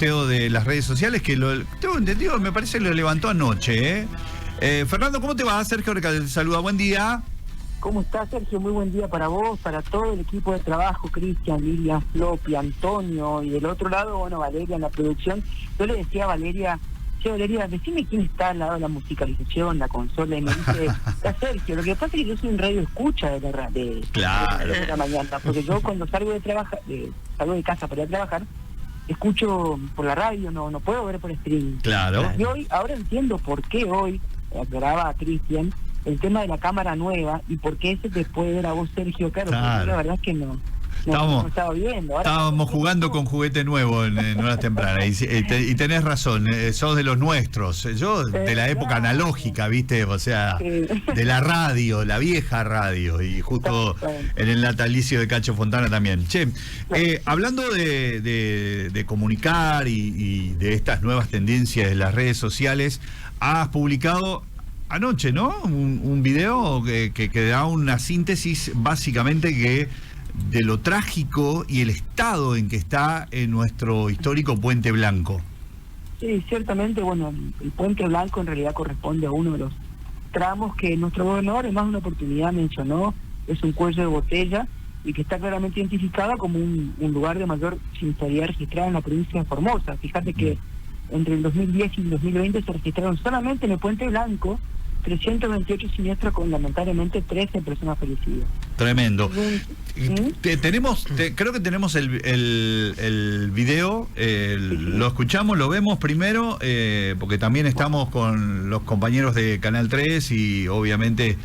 posteo de las redes sociales que tengo entendido, me parece que lo levantó anoche, Fernando, ¿cómo te va? Sergio Recal te saluda, buen día. ¿Cómo estás, Sergio? Muy buen día para vos, para todo el equipo de trabajo, Cristian, Lilian, Floppy, Antonio, y del otro lado, bueno, Valeria en la producción. Yo le decía a Valeria, che, Valeria, decime quién está al lado de la musicalización, la consola, y me dice, está Sergio. Lo que pasa es que yo soy un radio escucha de la mañana, porque yo cuando salgo de trabajar, salgo de casa para ir a trabajar, escucho por la radio, no puedo ver por streaming. Claro. Y hoy, ahora entiendo por qué hoy, aclaraba a Cristian, el tema de la cámara nueva y por qué ese te puede ver a vos, Sergio, claro. La verdad es que no estaba viendo. Ahora estábamos jugando con juguete nuevo en horas tempranas y tenés razón, sos de los nuestros, yo de la época analógica, viste, o sea, de la radio, la vieja radio, y justo en el natalicio de Cacho Fontana también. Che, hablando de comunicar y de estas nuevas tendencias de las redes sociales, has publicado anoche, ¿no? Un video que da una síntesis básicamente de lo trágico y el estado en que está en nuestro histórico Puente Blanco. Sí, ciertamente, bueno, el Puente Blanco en realidad corresponde a uno de los tramos que nuestro gobernador en más de una oportunidad mencionó, es un cuello de botella y que está claramente identificada como un lugar de mayor sinistralidad registrada en la provincia de Formosa. Fíjate que entre el 2010 y el 2020 se registraron solamente en el Puente Blanco 328 siniestros con lamentablemente 13 personas fallecidas. Tremendo. Creo que tenemos el video, lo escuchamos, lo vemos primero, porque también estamos con los compañeros de Canal 3 y obviamente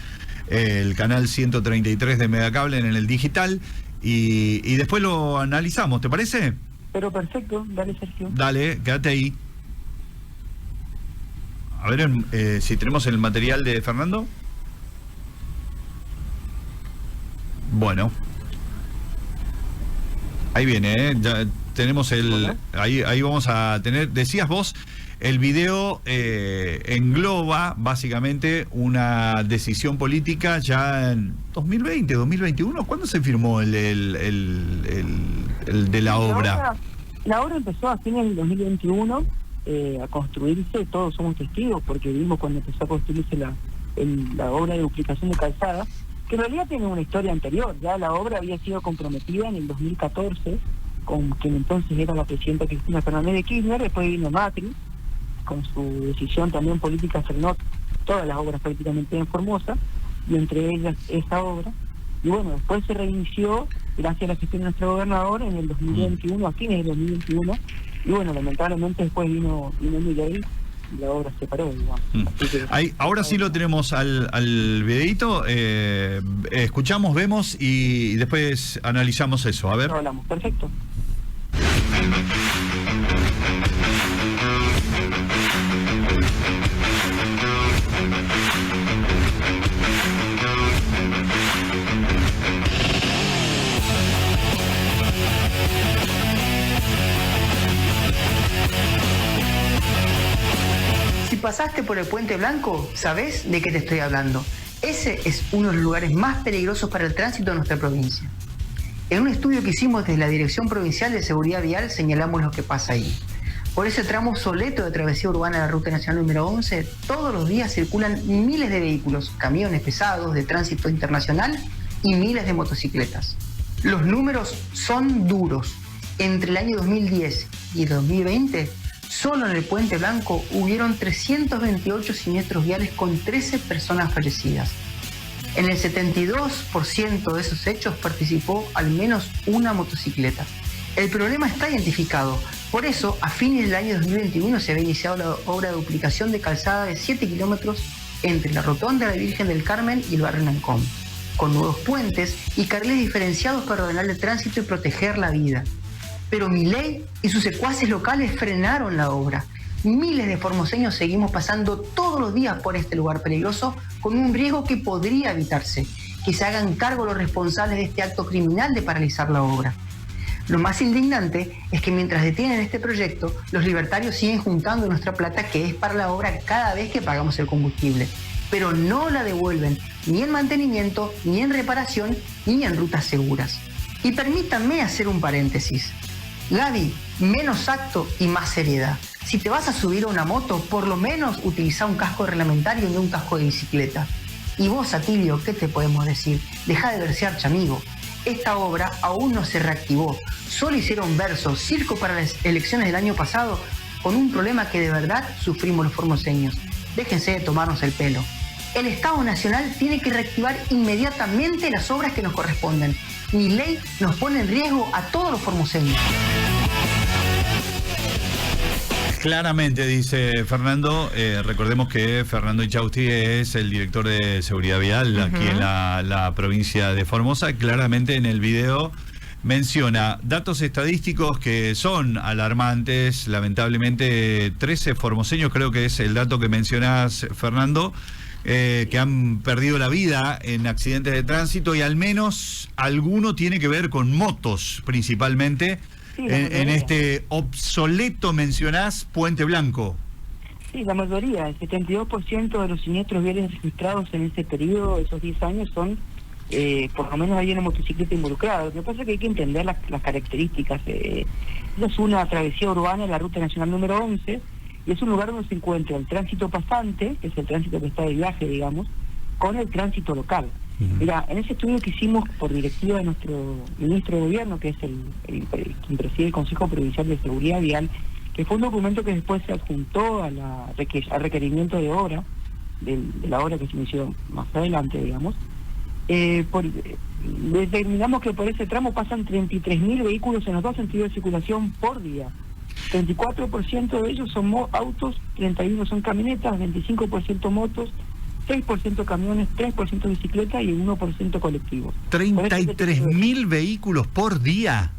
el canal 133 de Megacable en el digital, y después lo analizamos, ¿te parece? Pero perfecto, dale, Sergio. Dale, quédate ahí. A ver si tenemos el material de Fernando. Bueno. Ahí viene, ya tenemos ahí vamos a tener, decías vos, el video engloba básicamente una decisión política ya en 2020, 2021. ¿Cuándo se firmó el de la obra? La obra empezó a fines del 2021. A construirse, todos somos testigos porque vimos cuando empezó a construirse la obra de duplicación de calzada, que en realidad tiene una historia anterior. Ya la obra había sido comprometida en el 2014 con quien entonces era la presidenta Cristina Fernández de Kirchner. Después vino Macri, con su decisión también política frenó todas las obras prácticamente en Formosa, y entre ellas esa obra. Y bueno, después se reinició gracias a la gestión de nuestro gobernador en el 2021, a fines del 2021. Y bueno, lamentablemente después vino Milei y la obra se paró, digamos. Ahora sí lo tenemos al videíto, escuchamos, vemos y después analizamos eso, a ver. Hablamos, perfecto. Si pasaste por el Puente Blanco, sabés de qué te estoy hablando. Ese es uno de los lugares más peligrosos para el tránsito de nuestra provincia. En un estudio que hicimos desde la Dirección Provincial de Seguridad Vial señalamos lo que pasa ahí. Por ese tramo soleto de travesía urbana de la Ruta Nacional número 11, todos los días circulan miles de vehículos, camiones pesados de tránsito internacional y miles de motocicletas. Los números son duros. Entre el año 2010 y el 2020, solo en el Puente Blanco hubieron 328 siniestros viales con 13 personas fallecidas. En el 72% de esos hechos participó al menos una motocicleta. El problema está identificado. Por eso, a fines del año 2021 se había iniciado la obra de duplicación de calzada de 7 kilómetros entre la Rotonda de la Virgen del Carmen y el barrio Nancón, con nuevos puentes y carriles diferenciados para ordenar el tránsito y proteger la vida. Pero Milei y sus secuaces locales frenaron la obra. Miles de formoseños seguimos pasando todos los días por este lugar peligroso con un riesgo que podría evitarse, que se hagan cargo los responsables de este acto criminal de paralizar la obra. Lo más indignante es que mientras detienen este proyecto, los libertarios siguen juntando nuestra plata que es para la obra cada vez que pagamos el combustible, pero no la devuelven ni en mantenimiento, ni en reparación, ni en rutas seguras. Y permítanme hacer un paréntesis. Gaby, menos acto y más seriedad. Si te vas a subir a una moto, por lo menos utiliza un casco reglamentario y no un casco de bicicleta. Y vos, Atilio, ¿qué te podemos decir? Deja de versear, chamigo. Esta obra aún no se reactivó. Solo hicieron versos, circo para las elecciones del año pasado, con un problema que de verdad sufrimos los formoseños. Déjense de tomarnos el pelo. El Estado Nacional tiene que reactivar inmediatamente las obras que nos corresponden. Mi ley nos pone en riesgo a todos los formoseños. Claramente, dice Fernando, recordemos que Fernando Inchausti es el director de Seguridad Vial aquí en la provincia de Formosa. Claramente en el video menciona datos estadísticos que son alarmantes. Lamentablemente 13 formoseños, creo que es el dato que mencionás, Fernando, que han perdido la vida en accidentes de tránsito, y al menos alguno tiene que ver con motos principalmente. Sí, en este obsoleto, mencionás, Puente Blanco. Sí, la mayoría, el 72% de los siniestros viales registrados en ese periodo, esos 10 años, son, por lo menos hay una motocicleta involucrada. Lo que pasa es que hay que entender las características. Esa es una travesía urbana en la Ruta Nacional número 11, y es un lugar donde se encuentra el tránsito pasante, que es el tránsito que está de viaje, digamos, con el tránsito local. Mira, en ese estudio que hicimos por directiva de nuestro ministro de Gobierno, que es quien preside el Consejo Provincial de Seguridad Vial, que fue un documento que después se adjuntó al requerimiento de obra, de la obra que se inició más adelante, digamos, determinamos que por ese tramo pasan 33.000 vehículos en los dos sentidos de circulación por día. 34% de ellos son autos, 31% son camionetas, 25% motos, 6% camiones, 3% bicicleta y 1% colectivos. 33.000 vehículos por día.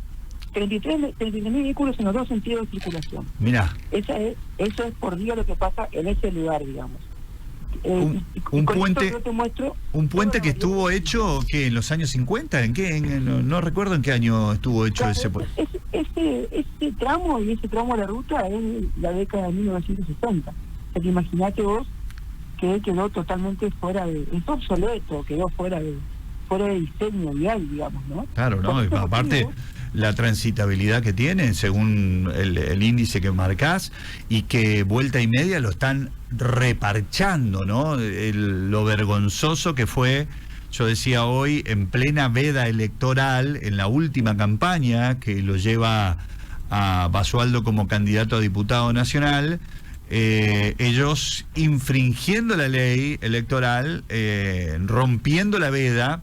33.000 vehículos en los dos sentidos de circulación. Mirá. Eso es por día lo que pasa en ese lugar, digamos. Un puente que estuvo hecho, ¿qué? ¿En los años 50? ¿En qué? No recuerdo en qué año estuvo hecho, claro, ese puente. Ese tramo y ese tramo de la ruta es la década de 1960. O sea, que imagínate vos que quedó totalmente fuera de... Es obsoleto, quedó fuera de diseño vial, digamos, ¿no? Claro, ¿no? Y aparte, la transitabilidad que tiene, según el índice que marcás, y que vuelta y media lo están reparchando, ¿no? Lo vergonzoso que fue, yo decía hoy, en plena veda electoral, en la última campaña que lo lleva a Basualdo como candidato a diputado nacional, ellos infringiendo la ley electoral, rompiendo la veda,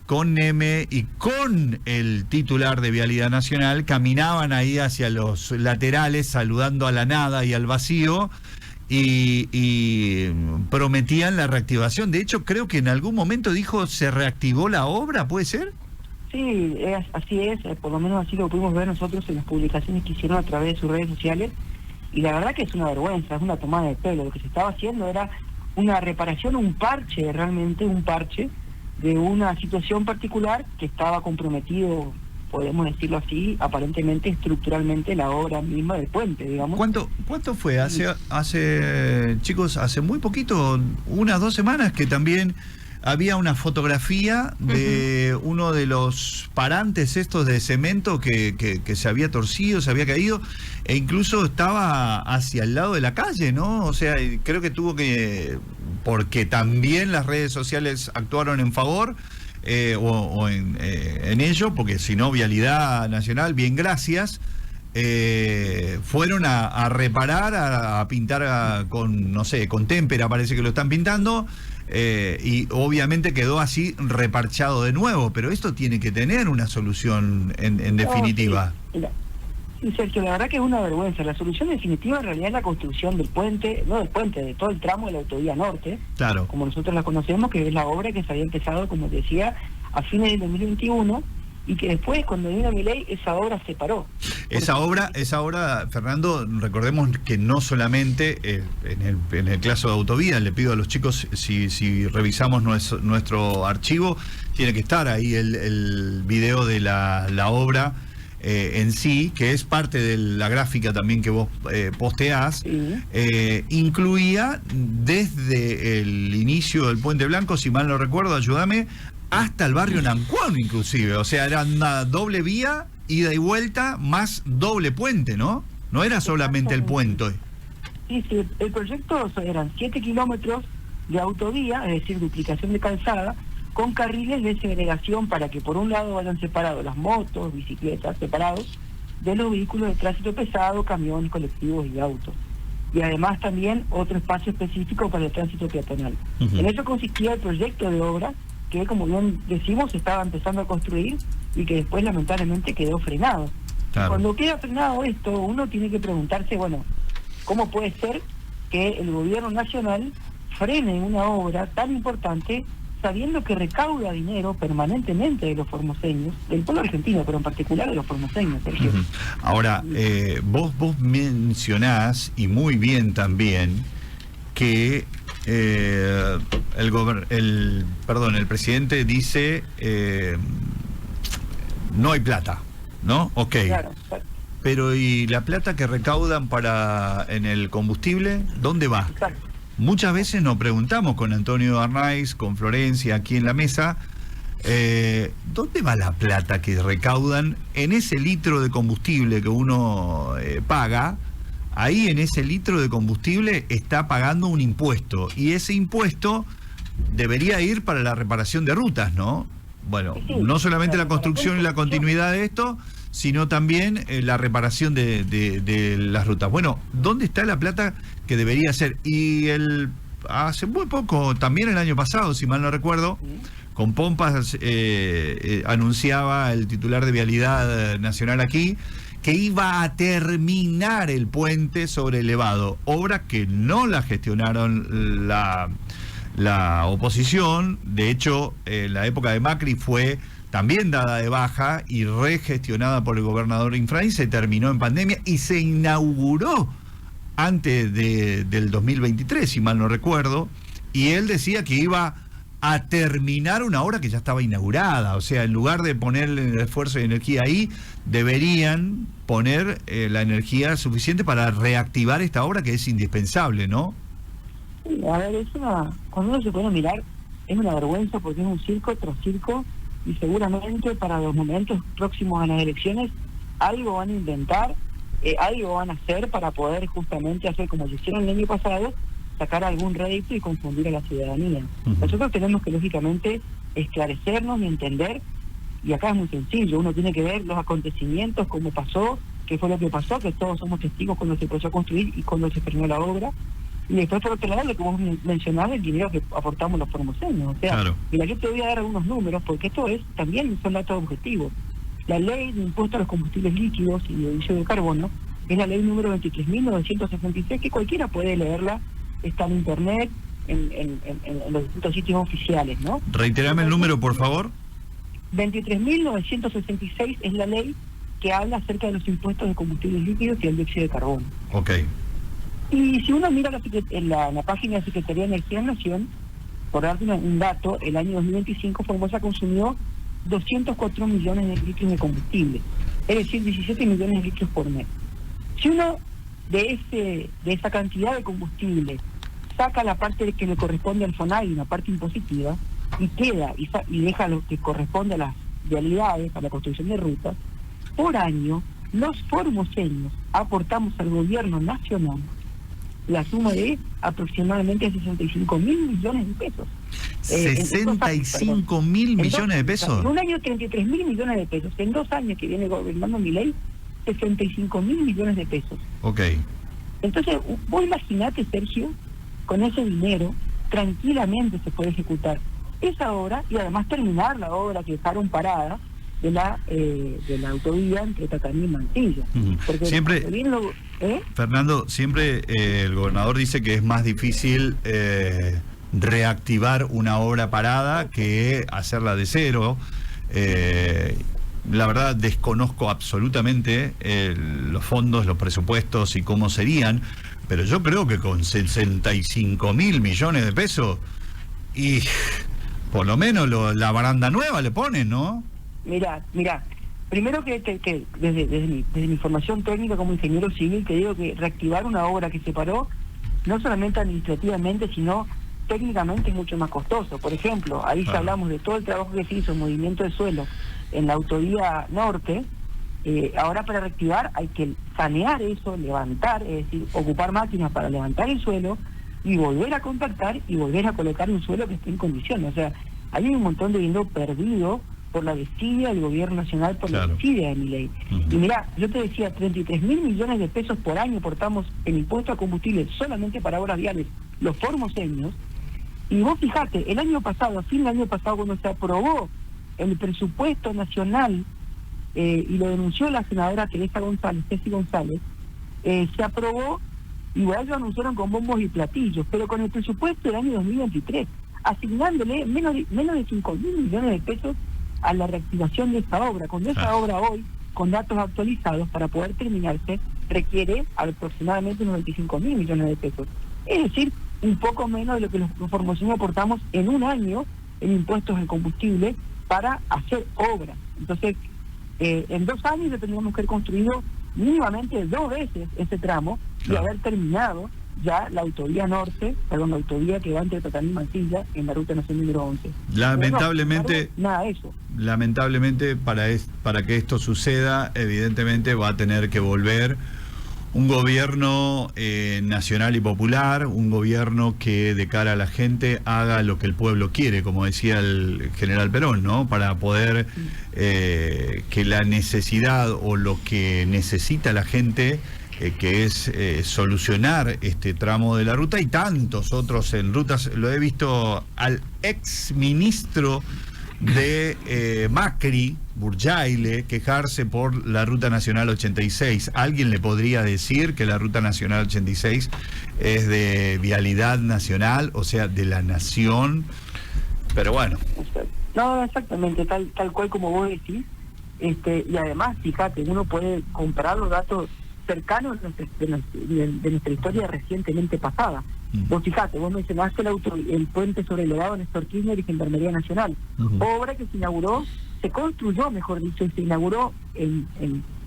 con Neme y con el titular de Vialidad Nacional, caminaban ahí hacia los laterales saludando a la nada y al vacío, y prometían la reactivación. De hecho, creo que en algún momento dijo, ¿se reactivó la obra? ¿Puede ser? Sí, así es, por lo menos así lo pudimos ver nosotros en las publicaciones que hicieron a través de sus redes sociales. Y la verdad que es una vergüenza, es una tomada de pelo. Lo que se estaba haciendo era una reparación, un parche, realmente un parche, de una situación particular que estaba comprometido, podemos decirlo así, aparentemente estructuralmente la obra misma del puente, digamos. ¿Cuánto fue? Chicos, hace muy poquito, 1 o 2 semanas, que también había una fotografía de uno de los parantes estos de cemento que se había torcido, se había caído, e incluso estaba hacia el lado de la calle, ¿no? O sea, creo que tuvo que, porque también las redes sociales actuaron en favor, en ello, porque si no, Vialidad Nacional, bien, gracias, fueron a reparar, a pintar con, no sé, con témpera, parece que lo están pintando, y obviamente quedó así reparchado de nuevo, pero esto tiene que tener una solución en definitiva. Sí, Sergio, la verdad que es una vergüenza. La solución definitiva en realidad es la construcción del puente, no del puente, de todo el tramo de la autovía norte, claro, como nosotros la conocemos, que es la obra que se había empezado, como te decía, a fines del 2021, y que después, cuando vino mi ley, esa obra se paró. Esa obra, Fernando, recordemos que no solamente en el caso de autovía, le pido a los chicos, si revisamos nuestro archivo, tiene que estar ahí el video de la obra en sí, que es parte de la gráfica también que vos posteás. Sí. Incluía desde el inicio del Puente Blanco, si mal no recuerdo, ayúdame, hasta el barrio Nancuán inclusive, o sea, era una doble vía ida y vuelta más doble puente, ¿no? No era solamente el puente. Sí, el proyecto eran 7 kilómetros de autovía, es decir, duplicación de calzada, con carriles de segregación para que por un lado vayan separados las motos, bicicletas, separados de los vehículos de tránsito pesado, camiones, colectivos y autos. Y además también otro espacio específico para el tránsito peatonal. En eso consistía el proyecto de obra que, como bien decimos, se estaba empezando a construir y que después lamentablemente quedó frenado. Claro. Cuando queda frenado esto, uno tiene que preguntarse, bueno, ¿cómo puede ser que el gobierno nacional frene una obra tan importante sabiendo que recauda dinero permanentemente de los formoseños, del pueblo argentino, pero en particular de los formoseños, Sergio? Ahora, vos mencionás, y muy bien también, que el presidente dice no hay plata, ¿no? Ok. Claro. Pero ¿y la plata que recaudan en el combustible? ¿Dónde va? Exacto. Muchas veces nos preguntamos con Antonio Arnaiz, con Florencia, aquí en la mesa, ¿dónde va la plata que recaudan en ese litro de combustible que uno paga? Ahí en ese litro de combustible está pagando un impuesto, y ese impuesto debería ir para la reparación de rutas, ¿no? Bueno, Sí, no solamente la para construcción y la continuidad de esto, sino también la reparación de las rutas. Bueno, ¿dónde está la plata que debería ser? Y hace muy poco, también el año pasado, si mal no recuerdo, con pompas anunciaba el titular de Vialidad Nacional aquí que iba a terminar el puente sobre elevado, obra que no la gestionaron la oposición. De hecho, en la época de Macri fue también dada de baja y regestionada por el gobernador Infraín, se terminó en pandemia y se inauguró antes del 2023, si mal no recuerdo, y él decía que iba a terminar una obra que ya estaba inaugurada. O sea, en lugar de ponerle el esfuerzo y energía ahí, deberían poner la energía suficiente para reactivar esta obra que es indispensable, ¿no? Sí, a ver, cuando uno se pone a mirar, es una vergüenza porque es un circo tras circo, y seguramente para los momentos próximos a las elecciones algo van a inventar, algo van a hacer para poder justamente hacer como lo hicieron el año pasado, sacar algún rédito y confundir a la ciudadanía. Nosotros tenemos que lógicamente esclarecernos y entender, y acá es muy sencillo, uno tiene que ver los acontecimientos, cómo pasó, qué fue lo que pasó, que todos somos testigos cuando se empezó a construir y cuando se terminó la obra. Y después, por otro lado, lo que vos mencionabas, el dinero que aportamos los formoseños. O sea, claro. Mira, yo te voy a dar algunos números, porque esto también son datos objetivos. La ley de impuesto a los combustibles líquidos y de dióxido de carbono es la ley número 23.966, que cualquiera puede leerla, está en internet, en los distintos sitios oficiales, ¿no? Reiterame el número, por favor. 23.966 es la ley que habla acerca de los impuestos de combustibles líquidos y el dióxido de carbono. Ok. Y si uno mira en la página de Secretaría de Energía de Nación, por darte un dato, el año 2025 Formosa consumió 204 millones de litros de combustible, es decir, 17 millones de litros por mes. Si uno de esa cantidad de combustible saca la parte que le corresponde al FONAI, una parte impositiva, y queda y deja lo que corresponde a las vialidades, a la construcción de rutas, por año los formoseños aportamos al gobierno nacional la suma de aproximadamente 65.000 millones de pesos. 65.000 millones de pesos. En un año 33.000 millones de pesos. En 2 años que viene gobernando Milei, 65.000 millones de pesos. Ok. Entonces, vos imaginate, Sergio, con ese dinero tranquilamente se puede ejecutar esa obra y además terminar la obra que dejaron parada de la autovía entre Tataní y Mansilla. Porque siempre, Fernando, siempre el gobernador dice que es más difícil reactivar una obra parada que hacerla de cero. La verdad desconozco absolutamente los fondos, los presupuestos y cómo serían, pero yo creo que con 65.000 millones de pesos y por lo menos la baranda nueva le ponen, ¿no? Mirá, primero que desde mi formación técnica como ingeniero civil, te digo que reactivar una obra que se paró, no solamente administrativamente, sino técnicamente es mucho más costoso. Por ejemplo, ahí ya hablamos de todo el trabajo que se hizo en movimiento de suelo en la autovía norte, Ahora para reactivar hay que sanear eso, levantar, es decir, ocupar máquinas para levantar el suelo y volver a contactar y volver a colocar un suelo que esté en condiciones. O sea, hay un montón de dinero perdido por la desidia del gobierno nacional, por la desidia de Milei. Y mirá, yo te decía, 33.000 millones de pesos por año portamos en impuesto a combustible solamente para obras viales, los formoseños. Y vos fijate, el año pasado, a fin del año pasado, cuando se aprobó el presupuesto nacional, y lo denunció la senadora Teresa González, Ceci González, se aprobó, igual ellos anunciaron con bombos y platillos, pero con el presupuesto del año 2023, asignándole menos de 5.000 millones de pesos a la reactivación de esta obra. Cuando esa obra hoy, con datos actualizados, para poder terminarse, requiere aproximadamente unos 25.000 millones de pesos. Es decir, un poco menos de lo que los formoseños aportamos en un año en impuestos al combustible para hacer obra. Entonces, en 2 años ya tendríamos que haber construido mínimamente 2 veces ese tramo y haber terminado ya la autovía norte, perdón, la autovía que va entre Tatamí y Mansilla en la ruta nacional número 11. Lamentablemente, nada de eso. Lamentablemente para que esto suceda, evidentemente va a tener que volver un gobierno nacional y popular, un gobierno que de cara a la gente haga lo que el pueblo quiere, como decía el general Perón, ¿no? Para poder que la necesidad o lo que necesita la gente, que es solucionar este tramo de la ruta y tantos otros en rutas. Lo he visto al ex ministro de Macri, Burjaile, quejarse por la Ruta Nacional 86. ¿Alguien le podría decir que la Ruta Nacional 86 es de vialidad nacional, o sea, de la nación? Pero bueno. No, exactamente, tal cual como vos decís. Y además, fíjate, uno puede comparar los datos cercanos de nuestra historia recientemente pasada. Vos fijate, vos mencionaste el puente sobre el elevado Néstor Kirchner y Gendarmería Nacional, obra que se inauguró, se construyó, mejor dicho, y se inauguró en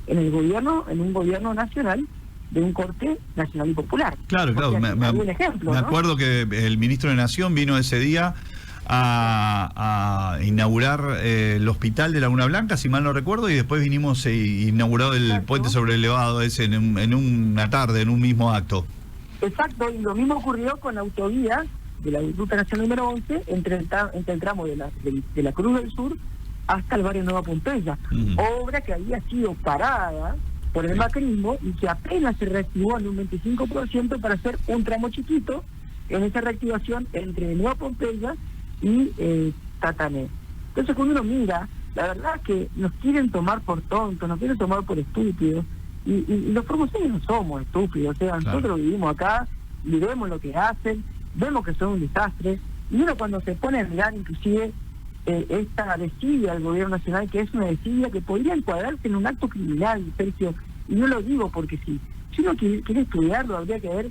el gobierno, en un gobierno nacional de un corte nacional y popular. Claro, un ejemplo, me ¿no? acuerdo que el ministro de Nación vino ese día a inaugurar el hospital de Laguna Blanca, si mal no recuerdo, y después vinimos inaugurado el puente sobre el elevado ese en una tarde, en un mismo acto. Exacto, y lo mismo ocurrió con la autovía de la Ruta Nacional número 11 entre el tramo de la Cruz del Sur hasta el barrio Nueva Pompeya, obra que había sido parada por el macrismo y que apenas se reactivó en un 25% para hacer un tramo chiquito en esa reactivación entre Nueva Pompeya y Tatamé. Entonces cuando uno mira, la verdad es que nos quieren tomar por tontos, nos quieren tomar por estúpidos, y los formoseños no somos estúpidos, o sea, nosotros vivimos acá y vemos lo que hacen, vemos que son un desastre, y uno cuando se pone a mirar inclusive esta desidia del gobierno nacional, que es una desidia que podría encuadrarse en un acto criminal, Sergio, y no lo digo porque si uno quiere estudiarlo, habría que ver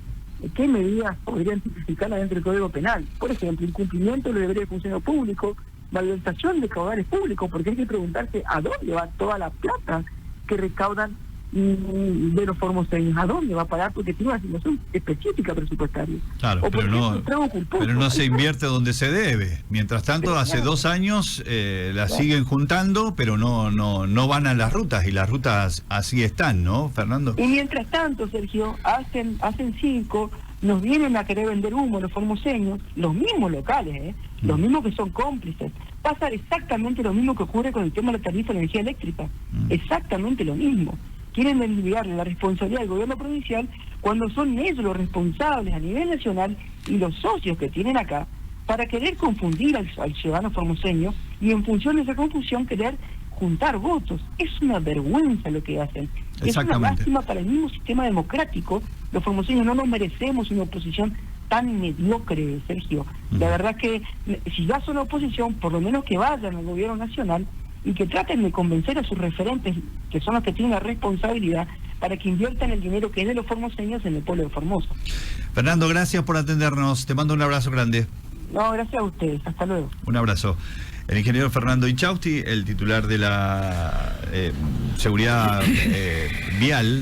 qué medidas podrían tipificarla dentro del Código Penal. Por ejemplo, incumplimiento de los deberes de funcionario público, malversación de caudales públicos, porque hay que preguntarse a dónde va toda la plata que recaudan de los formoseños, a dónde va a parar, porque tiene una situación específica presupuestaria. Claro, pero no se invierte donde se debe. Mientras tanto, hace 2 años la siguen juntando, pero no van a las rutas, y las rutas así están, ¿no, Fernando? Y mientras tanto, Sergio, hacen 5, nos vienen a querer vender humo los formoseños, los mismos locales, los mismos que son cómplices. Pasa exactamente lo mismo que ocurre con el tema de la tarifa de energía eléctrica, exactamente lo mismo. Quieren enviarle la responsabilidad al gobierno provincial cuando son ellos los responsables a nivel nacional y los socios que tienen acá para querer confundir al ciudadano formoseño y en función de esa confusión querer juntar votos. Es una vergüenza lo que hacen. Es una lástima para el mismo sistema democrático. Los formoseños no nos merecemos una oposición tan mediocre, Sergio. La verdad que si ya son oposición, por lo menos que vayan al gobierno nacional y que traten de convencer a sus referentes, que son los que tienen la responsabilidad, para que inviertan el dinero que es de los formoseños en el pueblo de Formosa. Fernando, gracias por atendernos. Te mando un abrazo grande. No, gracias a ustedes. Hasta luego. Un abrazo. El ingeniero Fernando Inchausti, el titular de la seguridad vial.